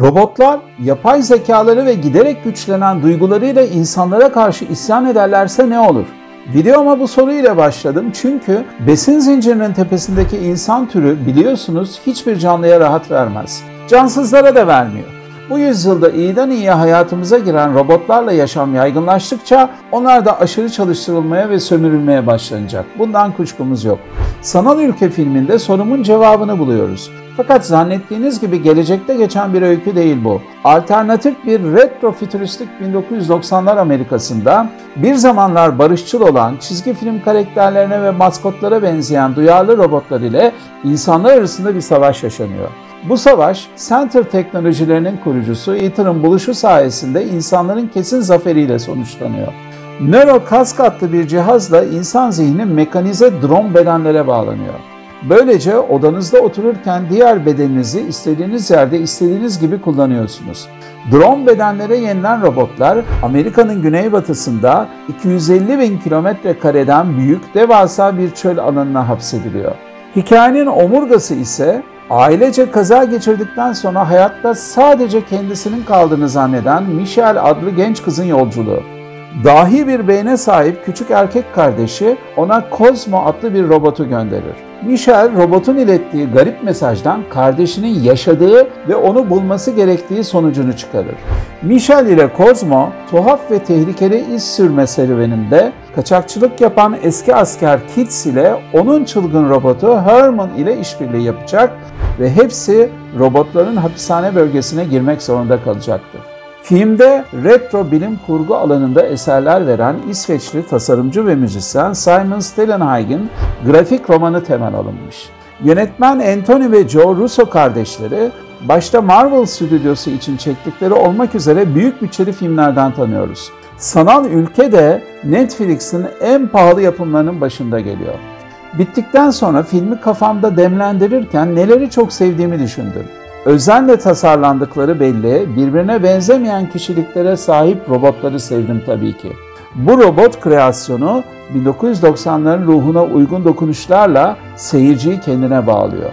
Robotlar, yapay zekaları ve giderek güçlenen duygularıyla insanlara karşı isyan ederlerse ne olur? Videoma bu soruyla başladım çünkü besin zincirinin tepesindeki insan türü biliyorsunuz hiçbir canlıya rahat vermez. Cansızlara da vermiyor. Bu yüzyılda iyiden iyiye hayatımıza giren robotlarla yaşam yaygınlaştıkça onlar da aşırı çalıştırılmaya ve sömürülmeye başlanacak. Bundan kuşkumuz yok. Sanal Ülke filminde sorumun cevabını buluyoruz. Fakat zannettiğiniz gibi gelecekte geçen bir öykü değil bu. Alternatif bir retrofütüristik 1990'lar Amerika'sında bir zamanlar barışçıl olan çizgi film karakterlerine ve maskotlara benzeyen duyarlı robotlar ile insanlar arasında bir savaş yaşanıyor. Bu savaş, Center teknolojilerinin kurucusu Ethan'ın buluşu sayesinde insanların kesin zaferiyle sonuçlanıyor. NeuroCask adlı bir cihazla insan zihni mekanize drone bedenlere bağlanıyor. Böylece odanızda otururken diğer bedeninizi istediğiniz yerde istediğiniz gibi kullanıyorsunuz. Drone bedenlere yenilen robotlar Amerika'nın güneybatısında 250.000 km²'den büyük devasa bir çöl alanına hapsediliyor. Hikayenin omurgası ise ailece kaza geçirdikten sonra hayatta sadece kendisinin kaldığını zanneden Michelle adlı genç kızın yolculuğu. Dahi bir beyne sahip küçük erkek kardeşi ona Cosmo adlı bir robotu gönderir. Michelle robotun ilettiği garip mesajdan kardeşinin yaşadığı ve onu bulması gerektiği sonucunu çıkarır. Michelle ile Cosmo tuhaf ve tehlikeli iz sürme serüveninde kaçakçılık yapan eski asker Kitts ile onun çılgın robotu Herman ile işbirliği yapacak ve hepsi robotların hapishane bölgesine girmek zorunda kalacaktır. Filmde retro bilim kurgu alanında eserler veren İsveçli tasarımcı ve müzisyen Simon Stellenhagen grafik romanı temel alınmış. Yönetmen Anthony ve Joe Russo kardeşleri başta Marvel stüdyosu için çektikleri olmak üzere büyük bütçeli filmlerden tanıyoruz. Sanal Ülke de Netflix'in en pahalı yapımlarının başında geliyor. Bittikten sonra filmi kafamda demlendirirken neleri çok sevdiğimi düşündüm. Özenle tasarlandıkları belli, birbirine benzemeyen kişiliklere sahip robotları sevdim tabii ki. Bu robot kreasyonu 1990'ların ruhuna uygun dokunuşlarla seyirciyi kendine bağlıyor.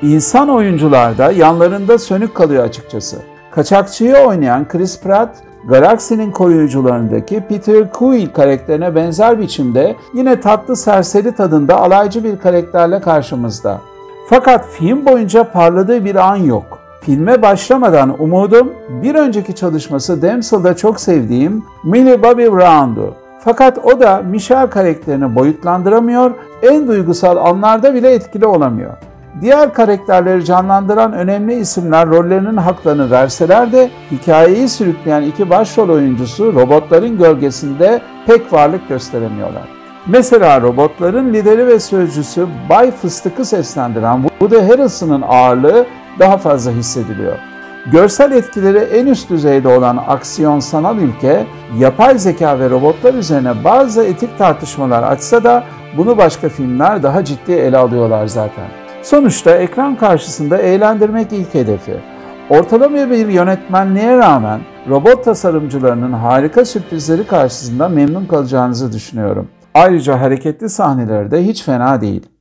İnsan oyuncular da yanlarında sönük kalıyor açıkçası. Kaçakçıyı oynayan Chris Pratt, Galaxy'nin koruyucularındaki Peter Quill karakterine benzer biçimde yine tatlı serseri tadında alaycı bir karakterle karşımızda. Fakat film boyunca parladığı bir an yok. Filme başlamadan umudum bir önceki çalışması Damsel'da çok sevdiğim Millie Bobby Brown'du. Fakat o da Michelle karakterini boyutlandıramıyor, en duygusal anlarda bile etkili olamıyor. Diğer karakterleri canlandıran önemli isimler rollerinin haklarını verseler de hikayeyi sürükleyen iki başrol oyuncusu robotların gölgesinde pek varlık gösteremiyorlar. Mesela robotların lideri ve sözcüsü Bay Fıstık'ı seslendiren Woody Harrelson'ın ağırlığı daha fazla hissediliyor. Görsel etkileri en üst düzeyde olan aksiyon Sanal Ülke, yapay zeka ve robotlar üzerine bazı etik tartışmalar açsa da bunu başka filmler daha ciddi ele alıyorlar zaten. Sonuçta ekran karşısında eğlendirmek ilk hedefi. Ortalama bir yönetmenliğe rağmen robot tasarımcılarının harika sürprizleri karşısında memnun kalacağınızı düşünüyorum. Ayrıca hareketli sahneleri de hiç fena değil.